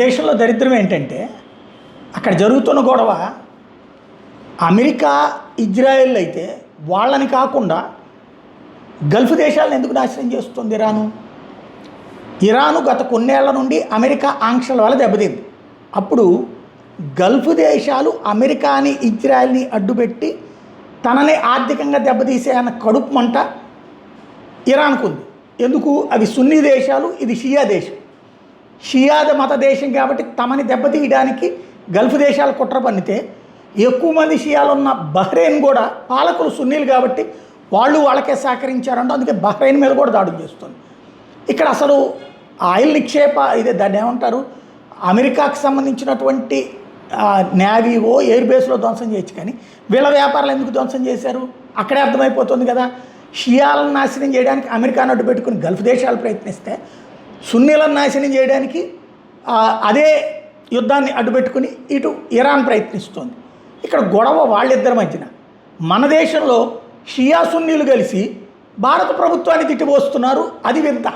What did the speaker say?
దేశంలో దరిద్రం ఏంటంటే అక్కడ జరుగుతున్న గొడవ అమెరికా ఇజ్రాయెల్ అయితే వాళ్ళని కాకుండా గల్ఫ్ దేశాలను ఎందుకు నాశనం చేస్తుంది ఇరాను గత కొన్నేళ్ల నుండి అమెరికా ఆంక్షల వల్ల దెబ్బతింది. అప్పుడు గల్ఫ్ దేశాలు అమెరికాని ఇజ్రాయెల్ని అడ్డుపెట్టి తనని ఆర్థికంగా దెబ్బతీసే అన్న కడుపు మంట ఇరాన్కు ఉంది. ఎందుకు? అవి సున్నీ దేశాలు, ఇది షియా దేశం. షియాద మత దేశం కాబట్టి తమని దెబ్బతీయడానికి గల్ఫ్ దేశాలు కుట్ర పన్నితే ఎక్కువ మంది షియాలు ఉన్న బహ్రెయిన్ కూడా పాలకులు సున్నీలు కాబట్టి వాళ్ళు వాళ్ళకే సహకరించారంటే అందుకే బహ్రెయిన్ మీద కూడా దాడులు చేస్తుంది. ఇక్కడ అసలు ఆయిల్ నిక్షేప ఇదే దాన్ని ఏమంటారు, అమెరికాకు సంబంధించినటువంటి నేవీవో ఎయిర్ బేస్లో ధ్వంసం చేయొచ్చు, కానీ వీళ్ళ వ్యాపారాలు ఎందుకు ధ్వంసం చేశారు అక్కడే అర్థమైపోతుంది కదా. షియాలను నాశనం చేయడానికి అమెరికాను అడ్డు పెట్టుకుని గల్ఫ్ దేశాలు ప్రయత్నిస్తే సున్నీలను నాశనం చేయడానికి అదే యుద్ధాన్ని అడ్డుపెట్టుకుని ఇటు ఇరాన్ ప్రయత్నిస్తోంది. ఇక్కడ గొడవ వాళ్ళిద్దరి మధ్యన. మన దేశంలో షియా సున్నీలు కలిసి భారత ప్రభుత్వాన్ని తిట్టిపోస్తున్నారు. అది వింత.